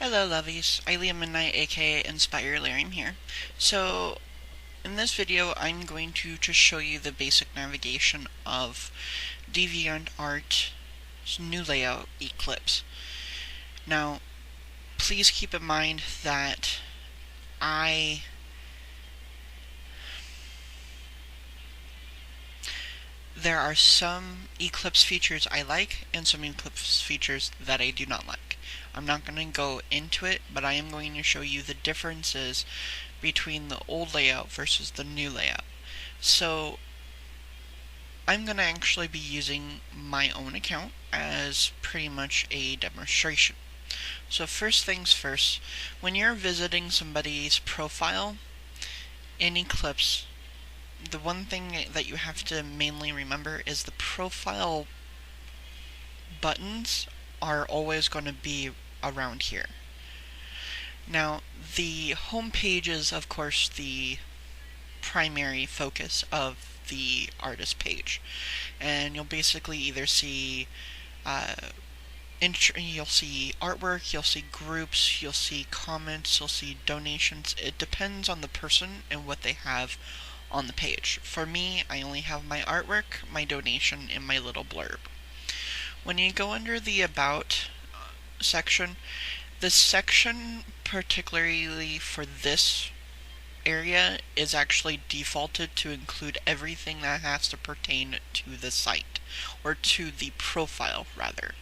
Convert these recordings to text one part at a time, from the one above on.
Hello lovies, Ilia-Mae aka Inspire here. So in this video I'm going to just show you the basic navigation of DeviantArt's new layout, Eclipse. Now please keep in mind that there are some Eclipse features I like and some Eclipse features that I do not like. I'm not going to go into it, but I am going to show you the differences between the old layout versus the new layout. So I'm going to actually be using my own account as pretty much a demonstration. So first things first, when you're visiting somebody's profile in Eclipse, the one thing that you have to mainly remember is the profile buttons are always going to be around here. Now, the home page is, of course, the primary focus of the artist page, and you'll basically either see you'll see artwork, you'll see groups, you'll see comments, you'll see donations. It depends on the person and what they have on the page. For me, I only have my artwork, my donation, and my little blurb. When you go under the About section, this section, particularly for this area, is actually defaulted to include everything that has to pertain to the site, or to the profile, rather.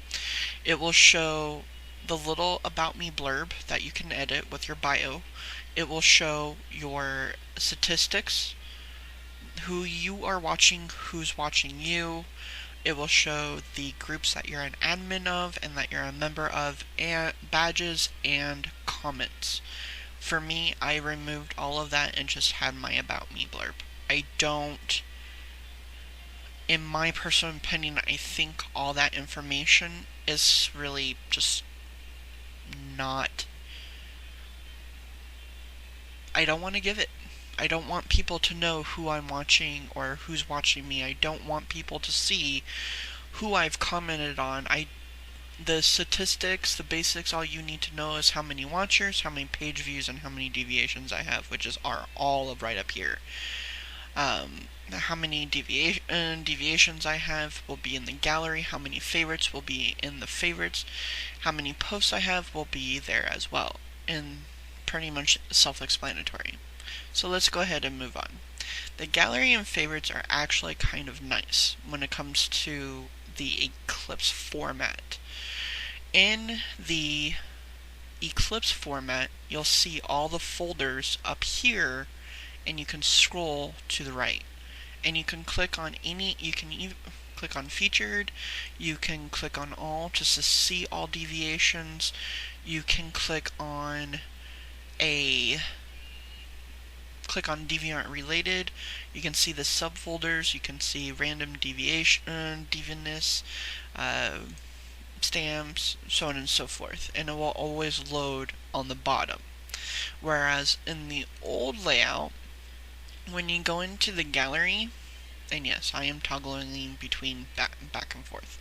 It will show the little About Me blurb that you can edit with your bio. It will show your statistics, who you are watching, who's watching you. It will show the groups that you're an admin of and that you're a member of, and badges and comments. For me, I removed all of that and just had my About Me blurb. In my personal opinion, I think all that information is really just not... I don't want to give it. I don't want people to know who I'm watching or who's watching me. I don't want people to see who I've commented on. The statistics, the basics, all you need to know is how many watchers, how many page views, and how many deviations I have, which are all of right up here. How many deviations I have will be in the gallery, how many favorites will be in the favorites, how many posts I have will be there as well, and pretty much self-explanatory. So let's go ahead and move on. The gallery and favorites are actually kind of nice when it comes to the Eclipse format. In the Eclipse format, you'll see all the folders up here, and you can scroll to the right. And you can click on click on featured, you can click on all just to see all deviations, you can click on Deviant related, you can see the subfolders, you can see random deviation, devianness, stamps, so on and so forth, and it will always load on the bottom. Whereas in the old layout, when you go into the gallery, and yes, I am toggling between back and forth.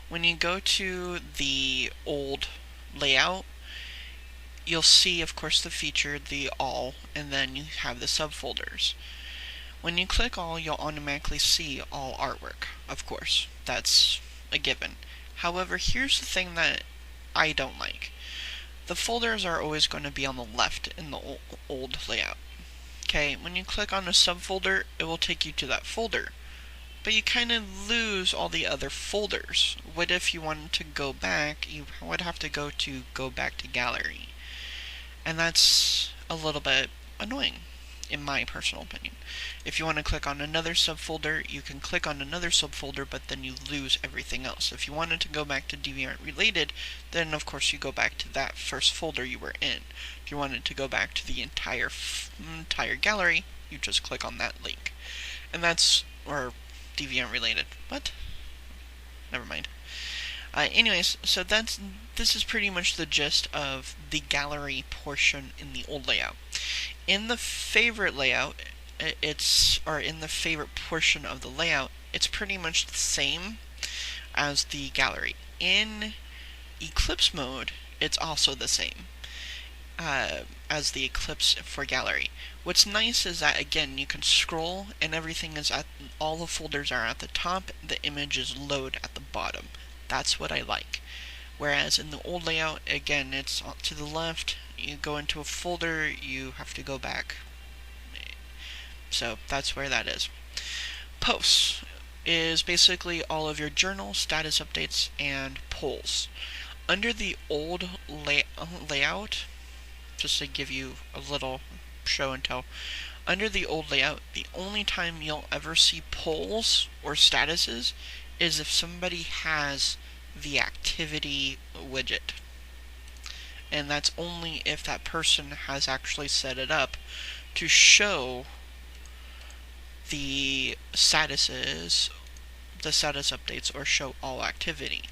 When you go to the old layout, you'll see, of course, the featured, the all, and then you have the subfolders. When you click all, you'll automatically see all artwork, of course. That's a given. However, here's the thing that I don't like. The folders are always going to be on the left in the old layout. Okay, when you click on a subfolder, it will take you to that folder. But you kind of lose all the other folders. What if you wanted to go back? You would have to go back to gallery. And that's a little bit annoying, in my personal opinion. If you want to click on another subfolder, you can click on another subfolder, but then you lose everything else. If you wanted to go back to Deviant related, then of course you go back to that first folder you were in. If you wanted to go back to the entire gallery, you just click on that link. And that's, or Deviant related. What? Never mind. Anyways, so this is pretty much the gist of the gallery portion in the old layout. In the favorite layout, in the favorite portion of the layout, it's pretty much the same as the gallery. In Eclipse mode, it's also the same as the Eclipse for Gallery. What's nice is that, again, you can scroll and everything is all the folders are at the top, the images load at the bottom. That's what I like. Whereas in the old layout, again, it's to the left, you go into a folder, you have to go back. So that's where that is. Posts is basically all of your journal, status updates, and polls. Under the old layout, just to give you a little show and tell, under the old layout, the only time you'll ever see polls or statuses is if somebody has the activity widget. And that's only if that person has actually set it up to show the statuses, the status updates, or show all activity.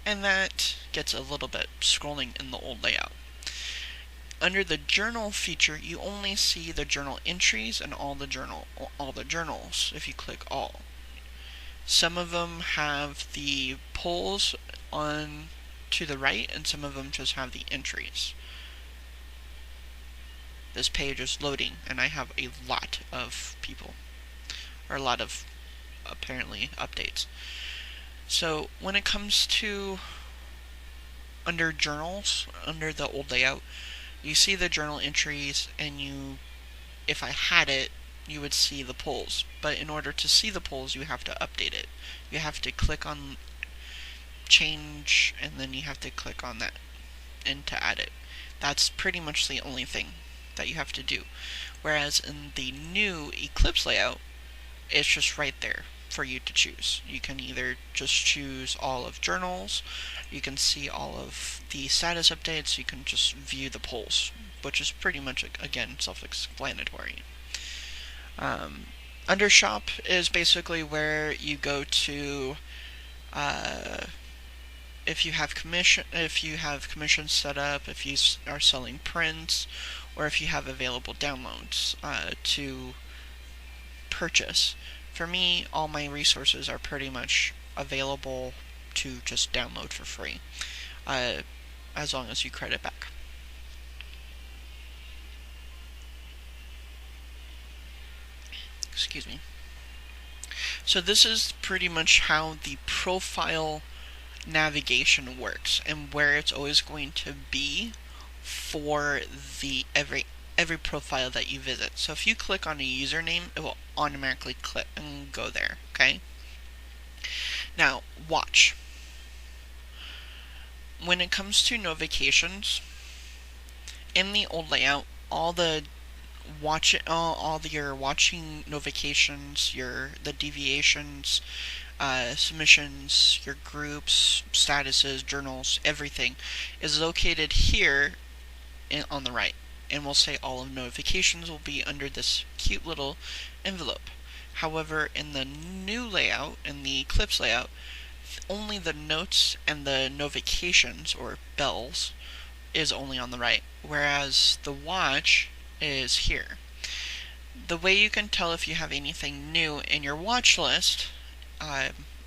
And that gets a little bit scrolling in the old layout. Under the journal feature, you only see the journal entries and all the journals if you click all. Some of them have the polls on to the right, and some of them just have the entries. This page is loading, and I have a lot of people, or a lot of, apparently, updates. So when it comes to under journals, under the old layout, you see the journal entries, and if I had it, you would see the polls. But in order to see the polls, you have to update it. You have to click on change, and then you have to click on that and to add it. That's pretty much the only thing that you have to do. Whereas in the new Eclipse layout, it's just right there for you to choose. You can either just choose all of journals, you can see all of the status updates, you can just view the polls, which is pretty much, again, self-explanatory. Under shop is basically where you go to if you have commissions set up, if you are selling prints, or if you have available downloads to purchase. For me, all my resources are pretty much available to just download for free, as long as you credit back. Excuse me. So this is pretty much how the profile navigation works, and where it's always going to be for the every profile that you visit. So if you click on a username, it will automatically click and go there, okay? Now, watch. When it comes to notifications, in the old layout, all your watching notifications, the deviations, submissions, your groups, statuses, journals, everything is located here on the right. And we'll say all of notifications will be under this cute little envelope. However, in the new layout, in the Eclipse layout, only the notes and the notifications, or bells, is only on the right, whereas the watch is here. The way you can tell if you have anything new in your watch list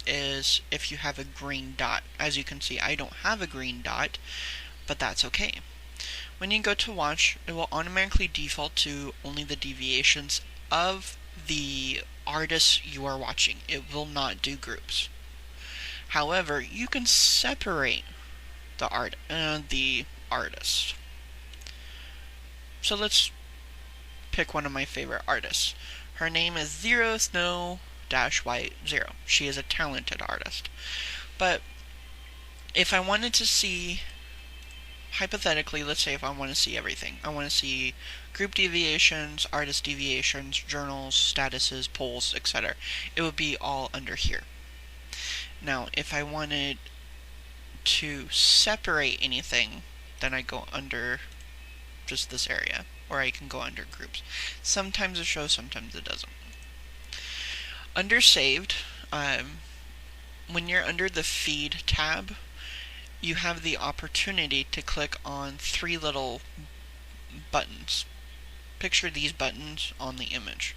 is if you have a green dot. As you can see, I don't have a green dot, but that's okay. When you go to watch, it will automatically default to only the deviations of the artists you are watching. It will not do groups. However, you can separate the artist. So let's pick one of my favorite artists. Her name is Zero Snow-White Zero. She is a talented artist. But if I wanted to see, hypothetically, let's say if I want to see everything. I want to see group deviations, artist deviations, journals, statuses, polls, etc. It would be all under here. Now, if I wanted to separate anything, then I go under just this area, or I can go under groups. Sometimes it shows, sometimes it doesn't. Under saved, when you're under the feed tab, you have the opportunity to click on three little buttons. Picture these buttons on the image,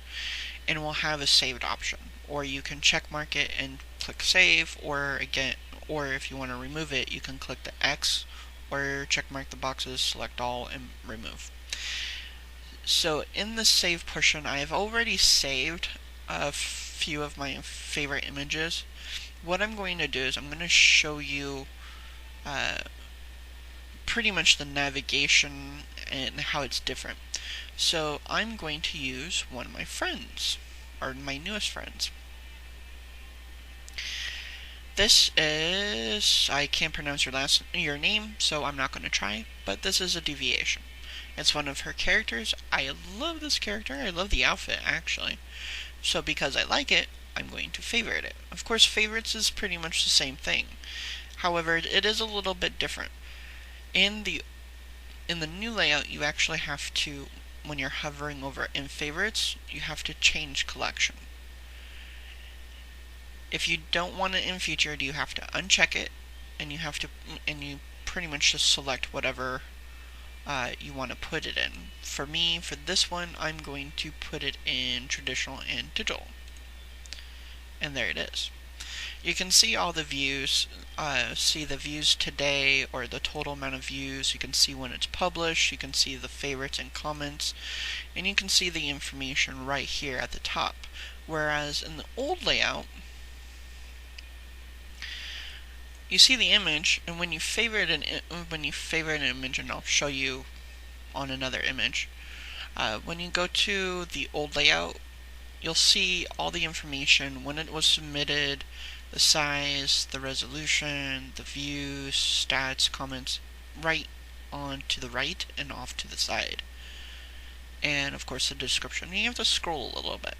and we'll have a saved option. Or you can check mark it and click save, or if you want to remove it, you can click the X or check mark the boxes, select all, and remove. So in the save portion, I have already saved a few of my favorite images. What I'm going to do is I'm going to show you pretty much the navigation and how it's different. So I'm going to use one of my friends, or my newest friends. This is, I can't pronounce your name, so I'm not going to try, but this is a deviation. It's one of her characters. I love this character. I love the outfit, actually. So because I like it, I'm going to favorite it. Of course, favorites is pretty much the same thing. However, it is a little bit different. In the new layout, you actually have to, when you're hovering over in favorites, you have to change collection. If you don't want it in featured, you have to uncheck it, and you pretty much just select whatever you want to put it in. For me, for this one, I'm going to put it in traditional and digital. And there it is. You can see all the views, see the views today, or the total amount of views. You can see when it's published, you can see the favorites and comments, and you can see the information right here at the top. Whereas in the old layout, you see the image, and when you favorite an image, and I'll show you on another image, when you go to the old layout, you'll see all the information, when it was submitted, the size, the resolution, the views, stats, comments, right on to the right and off to the side. And of course the description. You have to scroll a little bit.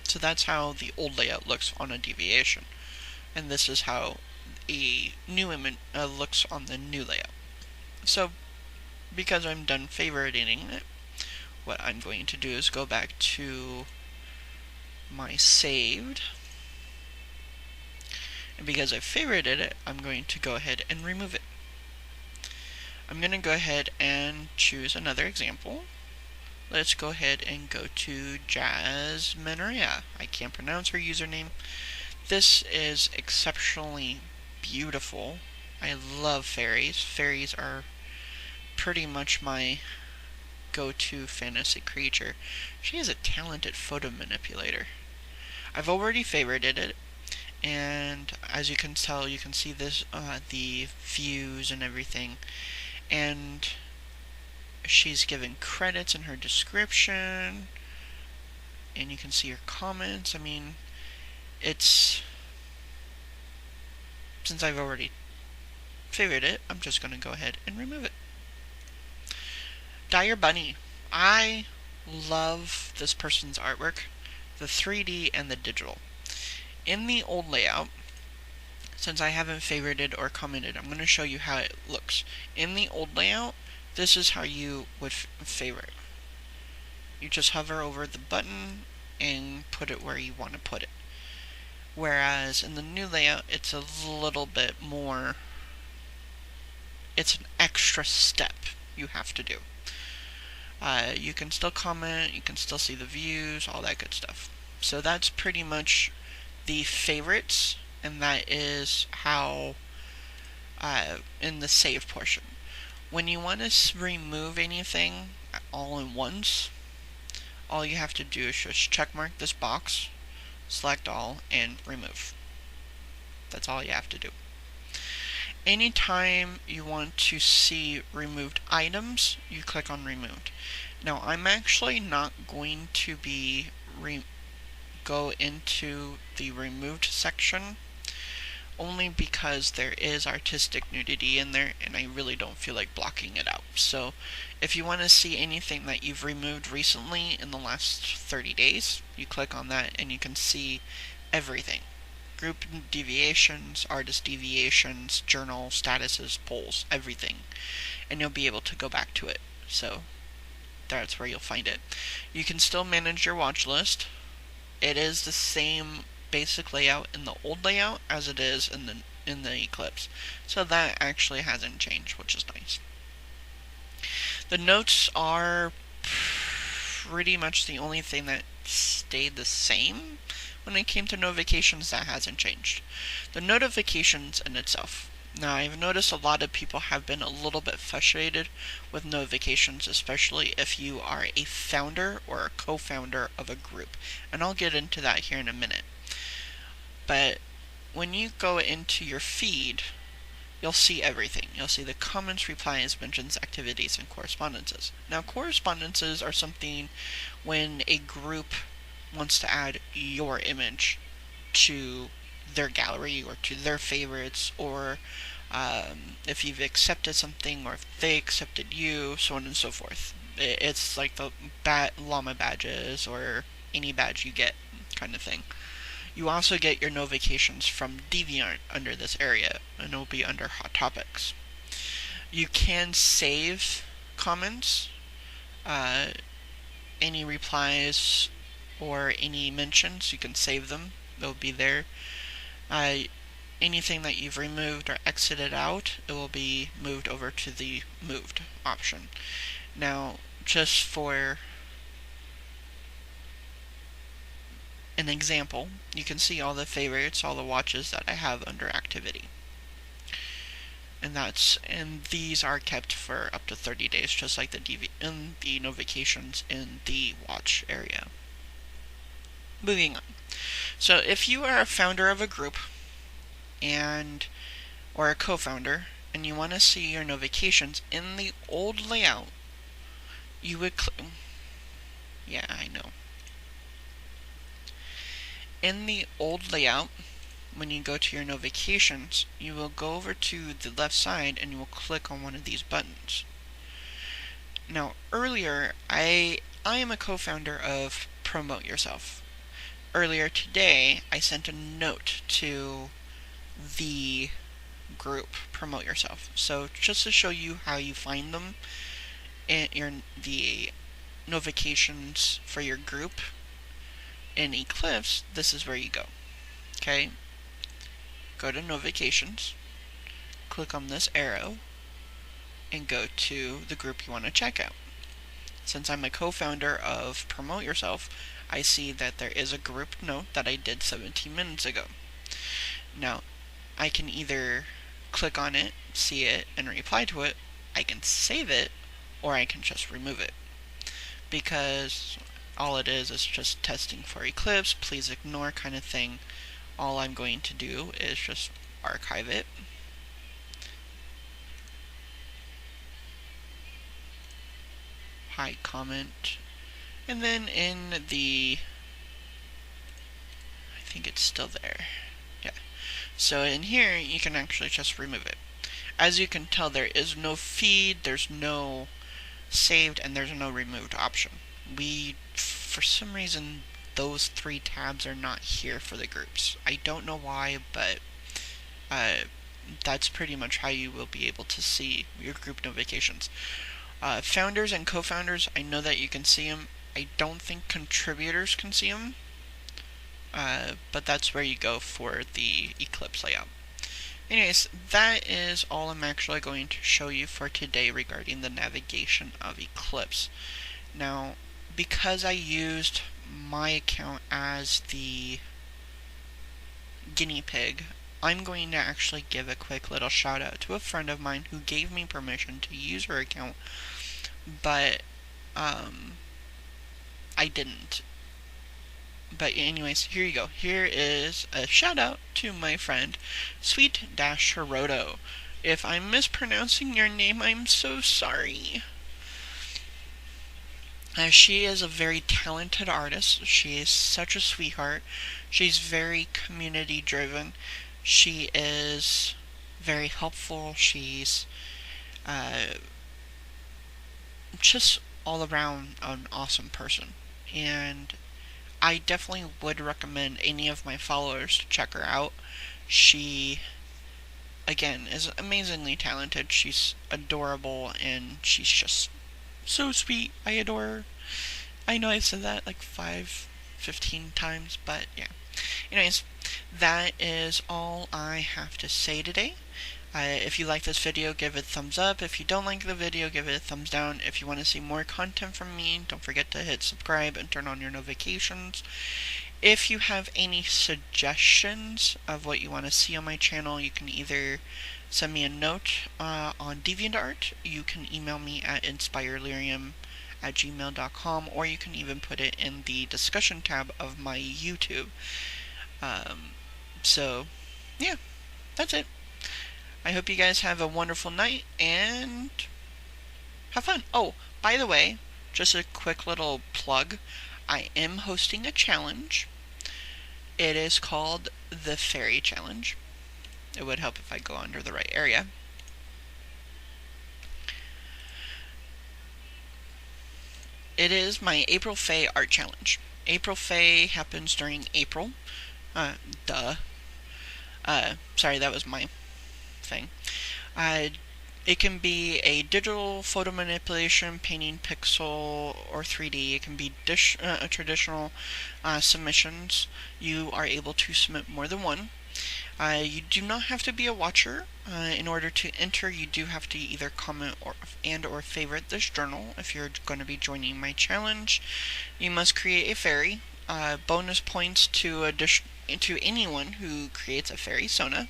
So that's how the old layout looks on a deviation. And this is how a new image looks on the new layout. So because I'm done favoriting it, what I'm going to do is go back to my saved, and because I favorited it, I'm going to go ahead and remove it. I'm going to go ahead and choose another example. Let's go ahead and go to Jasmineria. I can't pronounce her username. This is exceptionally beautiful. I love fairies. Fairies are pretty much my go-to fantasy creature. She is a talented photo manipulator. I've already favorited it, and as you can tell, you can see this, the views and everything, and she's given credits in her description, and you can see her comments. I mean, it's, since I've already favorited it, I'm just going to go ahead and remove it. Dire Bunny. I love this person's artwork, the 3D and the digital. In the old layout, since I haven't favorited or commented, I'm going to show you how it looks. In the old layout, this is how you would favorite. You just hover over the button and put it where you want to put it. Whereas in the new layout, it's a little bit more, it's an extra step you have to do. You can still comment, you can still see the views, all that good stuff. So that's pretty much the favorites, and that is how, in the save portion. When you want to remove anything all at once, all you have to do is just check mark this box, select all, and remove. That's all you have to do. Anytime you want to see removed items, you click on removed. Now I'm actually not going to be go into the removed section, only because there is artistic nudity in there and I really don't feel like blocking it out. So if you want to see anything that you've removed recently in the last 30 days, you click on that and you can see everything. Group deviations, artist deviations, journal, statuses, polls, everything. And you'll be able to go back to it. So that's where you'll find it. You can still manage your watch list. It is the same basic layout in the old layout as it is in the Eclipse. So that actually hasn't changed, which is nice. The notes are pretty much the only thing that stayed the same when it came to notifications, that hasn't changed. The notifications in itself. Now, I've noticed a lot of people have been a little bit frustrated with notifications, especially if you are a founder or a co-founder of a group. And I'll get into that here in a minute. But when you go into your feed, you'll see everything. You'll see the comments, replies, mentions, activities, and correspondences. Now, correspondences are something when a group wants to add your image to their gallery or to their favorites, or if you've accepted something or if they accepted you, so on and so forth. It's like the llama badges or any badge you get kind of thing. You also get your notifications from DeviantArt under this area, and it will be under Hot Topics. You can save comments, any replies, or any mentions. You can save them. They'll be there. Anything that you've removed or exited out, it will be moved over to the moved option. Now, just for an example, you can see all the favorites, all the watches that I have under activity. And these are kept for up to 30 days, just like the notifications in the watch area. Moving on. So if you are a founder of a group or a co-founder and you want to see your notifications in the old layout, you would yeah, I know. In the old layout, when you go to your notifications, you will go over to the left side and you will click on one of these buttons. Now, earlier, I am a co-founder of Promote Yourself. Earlier today, I sent a note to the group Promote Yourself. So just to show you how you find them in the notifications for your group in Eclipse, this is where you go. Okay? Go to Notifications, click on this arrow, and go to the group you want to check out. Since I'm a co-founder of Promote Yourself, I see that there is a group note that I did 17 minutes ago. Now, I can either click on it, see it, and reply to it. I can save it, or I can just remove it. Because all it is just testing for Eclipse, please ignore kind of thing. All I'm going to do is just archive it. Hide comment. And then in the, I think it's still there. Yeah. So in here, you can actually just remove it. As you can tell, there is no feed, there's no saved, and there's no removed option. For some reason, those three tabs are not here for the groups. I don't know why, but that's pretty much how you will be able to see your group notifications. Founders and co-founders, I know that you can see them. I don't think contributors can see them, but that's where you go for the Eclipse layout. Anyways, that is all I'm actually going to show you for today regarding the navigation of Eclipse. Now, because I used my account as the guinea pig, I'm going to actually give a quick little shout out to a friend of mine who gave me permission to use her account, but I didn't. But anyways, here you go. Here is a shout out to my friend Sweet-Hiroto. If I'm mispronouncing your name, I'm so sorry. She is a very talented artist. She is such a sweetheart. She's very community driven. She is very helpful. She's just all around an awesome person. And I definitely would recommend any of my followers to check her out. She, again, is amazingly talented. She's adorable, and she's just so sweet. I adore her. I know I've said that like 15 times, but yeah. Anyways, that is all I have to say today. If you like this video, give it a thumbs up. If you don't like the video, give it a thumbs down. If you want to see more content from me, don't forget to hit subscribe and turn on your notifications. If you have any suggestions of what you want to see on my channel, you can either send me a note on DeviantArt, you can email me at inspirelyrium@gmail.com, or you can even put it in the discussion tab of my YouTube. So, yeah, that's it. I hope you guys have a wonderful night, and have fun. Oh, by the way, just a quick little plug. I am hosting a challenge. It is called the Fairy Challenge. It would help if I go under the right area. It is my April Fae Art Challenge. April Fae happens during April. Sorry, that was my thing. It can be a digital photo manipulation, painting, pixel, or 3D. It can be traditional submissions. You are able to submit more than one. You do not have to be a watcher. In order to enter, you do have to either comment or favorite this journal if you're going to be joining my challenge. You must create a fairy. Bonus points to anyone who creates a fairy Sona.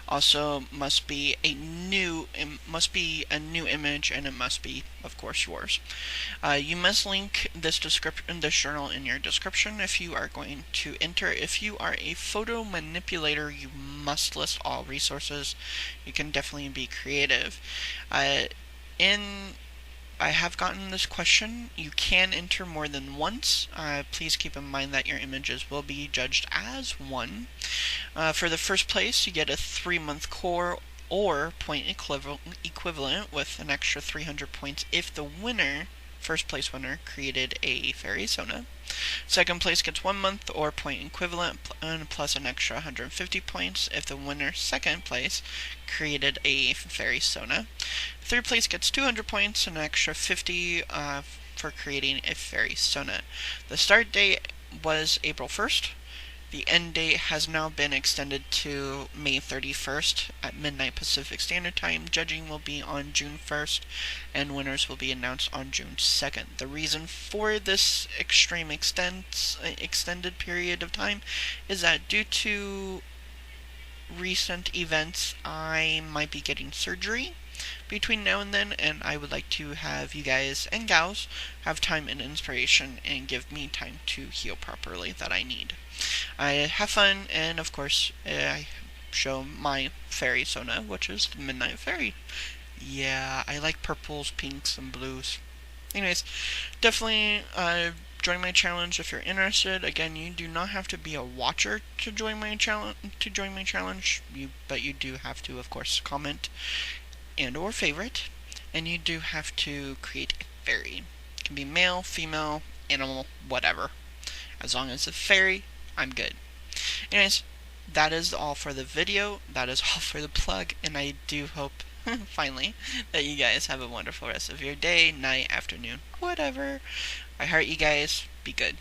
Also, must be a new image, and it must be, of course, yours. You must link this journal in your description if you are going to enter. If you are a photo manipulator, you must list all resources. You can definitely be creative. I have gotten this question. You can enter more than once. Please keep in mind that your images will be judged as one. For the first place, you get a 3-month core or point equivalent with an extra 300 points if the first place winner, created a fairy Sona. Second place gets 1 month or point equivalent plus an extra 150 points if the winner, second place, created a fairy Sona. Third place gets 200 points and an extra 50 for creating a fairy Sona. The start date was April 1st. The end date has now been extended to May 31st at midnight Pacific Standard Time. Judging will be on June 1st, and winners will be announced on June 2nd. The reason for this extreme extended period of time is that due to recent events, I might be getting surgery between now and then, and I would like to have you guys and gals have time and inspiration and give me time to heal properly that I need. I have fun, and of course, I show my fairy Sona, which is the Midnight Fairy. Yeah, I like purples, pinks, and blues. Anyways, definitely join my challenge if you're interested. Again, you do not have to be a watcher to join my challenge. But you do have to, of course, comment and or favorite, and you do have to create a fairy. It can be male, female, animal, whatever. As long as it's a fairy, I'm good. Anyways, that is all for the video. That is all for the plug, and I do hope, finally, that you guys have a wonderful rest of your day, night, afternoon, whatever. I heart you guys. Be good.